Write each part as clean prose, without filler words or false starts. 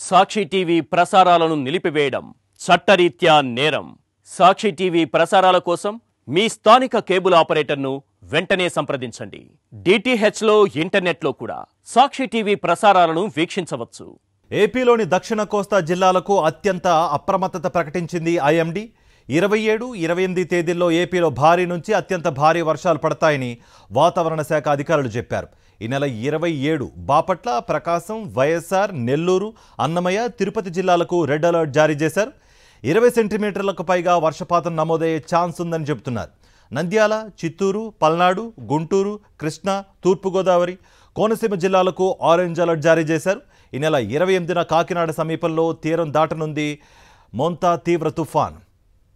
సాక్షి TV ప్రసారాలను నిలిపివేయడం చట్టరీత్యా నేరం. సాక్షి టీవీ ప్రసారాల కోసం మీ స్థానిక కేబుల్ ఆపరేటర్ను వెంటనే సంప్రదించండి. డిటిహెచ్లో ఇంటర్నెట్లో కూడా సాక్షి టీవీ ప్రసారాలను వీక్షించవచ్చు. ఏపీలోని దక్షిణ కోస్తా జిల్లాలకు అత్యంత అప్రమత్తత ప్రకటించింది ఐఎండీ. 27, 28 తేదీల్లో ఏపీలో భారీ నుంచి అత్యంత భారీ వర్షాలు పడతాయని వాతావరణ శాఖ అధికారులు చెప్పారు. ఈ నెల 27 బాపట్ల, ప్రకాశం, వైఎస్ఆర్, నెల్లూరు, అన్నమయ్య, తిరుపతి జిల్లాలకు రెడ్ అలర్ట్ జారీ చేశారు. 20 సెంటీమీటర్లకు పైగా వర్షపాతం నమోదయ్యే ఛాన్స్ ఉందని చెబుతున్నారు. నంద్యాల, చిత్తూరు, పల్నాడు, గుంటూరు, కృష్ణా, తూర్పుగోదావరి, కోనసీమ జిల్లాలకు ఆరెంజ్ అలర్ట్ జారీ చేశారు. ఈ నెల 28న కాకినాడ సమీపంలో తీరం దాటనుంది మోంతా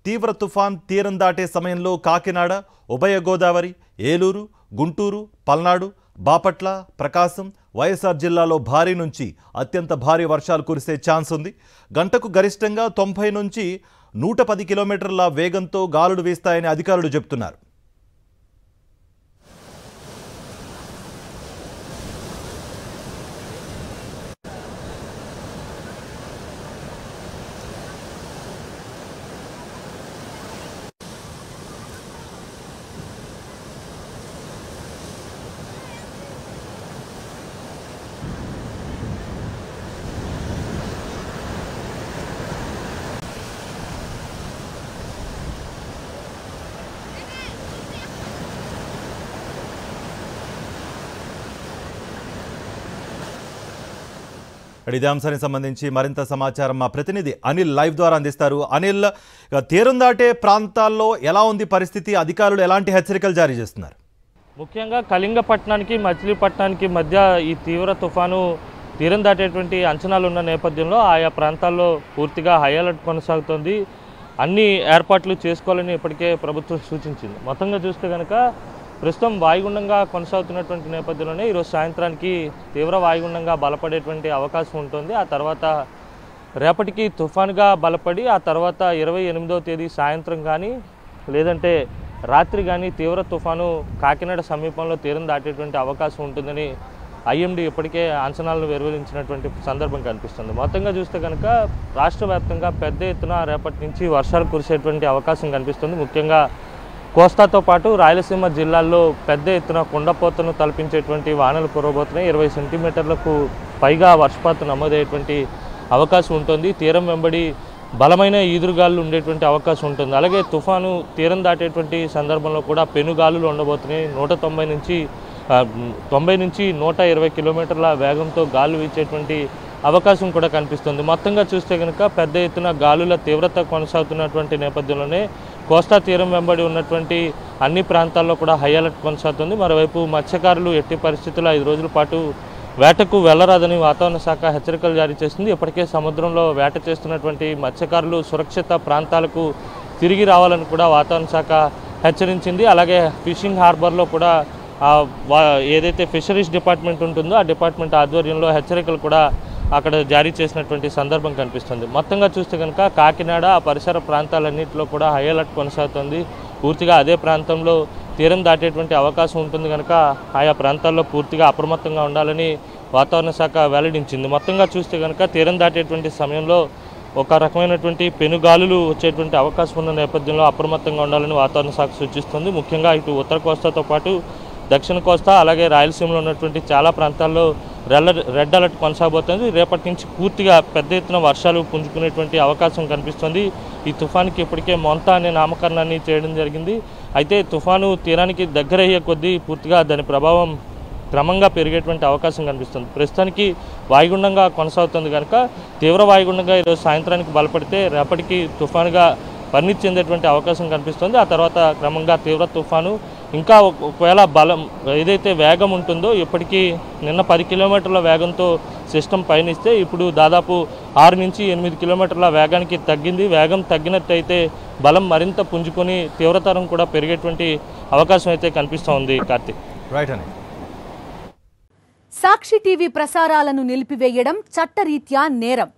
తీవ్ర తుఫాన్ తీరం దాటే సమయంలో కాకినాడ, ఉభయ గోదావరి, ఏలూరు, గుంటూరు, పల్నాడు, బాపట్ల, ప్రకాశం, వైఎస్ఆర్ జిల్లాలో భారీ నుంచి అత్యంత భారీ వర్షాలు కురిసే ఛాన్స్ ఉంది. గంటకు గరిష్టంగా 90 నుంచి 110 కిలోమీటర్ల వేగంతో గాలులు వీస్తాయని అధికారులు చెబుతున్నారు. ఇదే అంశానికి సంబంధించి మరింత సమాచారం మా ప్రతినిధి అనిల్ లైవ్ ద్వారా అందిస్తారు. అనిల్, తీరం దాటే ప్రాంతాల్లో ఎలా ఉంది పరిస్థితి? అధికారులు ఎలాంటి హెచ్చరికలు జారీ చేస్తున్నారు? ముఖ్యంగా కళింగపట్నానికి, మచిలీపట్నానికి మధ్య ఈ తీవ్ర తుఫాను తీరం దాటేటువంటి అంచనాలు ఉన్న నేపథ్యంలో ఆయా ప్రాంతాల్లో పూర్తిగా హై అలర్ట్ కొనసాగుతోంది. అన్ని ఏర్పాట్లు చేసుకోవాలని ఇప్పటికే ప్రభుత్వం సూచించింది. మొత్తంగా చూస్తే కనుక ప్రస్తుతం వాయుగుండంగా కొనసాగుతున్నటువంటి నేపథ్యంలోనే ఈరోజు సాయంత్రానికి తీవ్ర వాయుగుండంగా బలపడేటువంటి అవకాశం ఉంటుంది. ఆ తర్వాత రేపటికి తుఫానుగా బలపడి ఆ తర్వాత 28వ తేదీ సాయంత్రం కానీ లేదంటే రాత్రి కానీ తీవ్ర తుఫాను కాకినాడ సమీపంలో తీరం దాటేటువంటి అవకాశం ఉంటుందని ఐఎండీ ఇప్పటికే అంచనాలను వెలువరించినటువంటి సందర్భం కనిపిస్తుంది. మొత్తంగా చూస్తే కనుక రాష్ట్ర వ్యాప్తంగా పెద్ద ఎత్తున రేపటి నుంచి వర్షాలు కురిసేటువంటి అవకాశం కనిపిస్తుంది. ముఖ్యంగా కోస్తాతో పాటు రాయలసీమ జిల్లాల్లో పెద్ద ఎత్తున కుండపోతను తలపించేటువంటి వానలు కురవబోతున్నాయి. 20 సెంటీమీటర్లకు పైగా వర్షపాతం నమోదయ్యేటువంటి అవకాశం ఉంటుంది. తీరం వెంబడి బలమైన ఈదురుగాలు ఉండేటువంటి అవకాశం ఉంటుంది. అలాగే తుఫాను తీరం దాటేటువంటి సందర్భంలో కూడా పెనుగాలులు ఉండబోతున్నాయి. 190 నుంచి 120 కిలోమీటర్ల వేగంతో గాలు వీచేటువంటి అవకాశం కూడా కనిపిస్తుంది. మొత్తంగా చూస్తే కనుక పెద్ద ఎత్తున గాలుల తీవ్రత కొనసాగుతున్నటువంటి నేపథ్యంలోనే కోస్తా తీరం వెంబడి ఉన్నటువంటి అన్ని ప్రాంతాల్లో కూడా హై అలర్ట్ కొనసాగుతుంది. మరోవైపు మత్స్యకారులు ఎట్టి పరిస్థితుల్లో 5 రోజుల పాటు వేటకు వెళ్లరాదని వాతావరణ శాఖ హెచ్చరికలు జారీ చేస్తుంది. ఇప్పటికే సముద్రంలో వేట చేస్తున్నటువంటి మత్స్యకారులు సురక్షిత ప్రాంతాలకు తిరిగి రావాలని కూడా వాతావరణ శాఖ హెచ్చరించింది. అలాగే ఫిషింగ్ హార్బర్లో కూడా ఏదైతే ఫిషరీస్ డిపార్ట్మెంట్ ఉంటుందో ఆ డిపార్ట్మెంట్ ఆధ్వర్యంలో హెచ్చరికలు కూడా అక్కడ జారీ చేసినటువంటి సందర్భం కనిపిస్తుంది. మొత్తంగా చూస్తే కనుక కాకినాడ ఆ పరిసర ప్రాంతాలన్నింటిలో కూడా హై అలర్ట్ కొనసాగుతుంది. పూర్తిగా అదే ప్రాంతంలో తీరం దాటేటువంటి అవకాశం ఉంటుంది కనుక ఆయా ప్రాంతాల్లో పూర్తిగా అప్రమత్తంగా ఉండాలని వాతావరణ శాఖ వెల్లడించింది. మొత్తంగా చూస్తే కనుక తీరం దాటేటువంటి సమయంలో ఒక రకమైనటువంటి పెనుగాలులు వచ్చేటువంటి అవకాశం ఉన్న నేపథ్యంలో అప్రమత్తంగా ఉండాలని వాతావరణ శాఖ సూచిస్తుంది. ముఖ్యంగా ఇటు ఉత్తర కోస్తాతో పాటు దక్షిణ కోస్తా అలాగే రాయలసీమలో ఉన్నటువంటి చాలా ప్రాంతాల్లో రెడ్ అలర్ట్ కొనసాగబోతుంది. రేపటి నుంచి పూర్తిగా పెద్ద ఎత్తున వర్షాలు పుంజుకునేటువంటి అవకాశం కనిపిస్తుంది. ఈ తుఫానుకి ఇప్పటికే మొంతా అనే నామకరణాన్ని చేయడం జరిగింది. అయితే తుఫాను తీరానికి దగ్గరయ్యే కొద్దీ పూర్తిగా దాని ప్రభావం క్రమంగా పెరిగేటువంటి అవకాశం కనిపిస్తుంది. ప్రస్తుతానికి వాయుగుండంగా కొనసాగుతుంది కనుక తీవ్ర వాయుగుండంగా ఈరోజు సాయంత్రానికి బలపడితే రేపటికి తుఫానుగా పరిణితి చెందేటువంటి అవకాశం కనిపిస్తుంది. ఆ తర్వాత క్రమంగా తీవ్ర తుఫాను ఇంకా ఒకవేళ బలం ఏదైతే వేగం ఉంటుందో ఇప్పటికీ నిన్న 10 కిలోమీటర్ల వేగంతో సిస్టమ్ పయనిస్తే ఇప్పుడు దాదాపు 6 నుంచి 8 కిలోమీటర్ల వేగానికి తగ్గింది. వేగం తగ్గినట్టయితే బలం మరింత పుంజుకొని తీవ్రతరం కూడా పెరిగేటువంటి అవకాశం అయితే కనిపిస్తూ ఉంది. కార్తీక్, రైట్ అని. సాక్షి టీవీ ప్రసారాలను నిలిపివేయడం చట్టరీత్యా నేరం.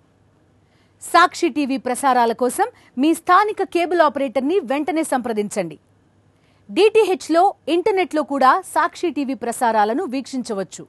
సాక్షి టీవీ ప్రసారాల కోసం మీ స్థానిక కేబుల్ ఆపరేటర్ని వెంటనే సంప్రదించండి. డిటిహెచ్లో ఇంటర్నెట్లో కూడా సాక్షి టీవీ ప్రసారాలను వీక్షించవచ్చు.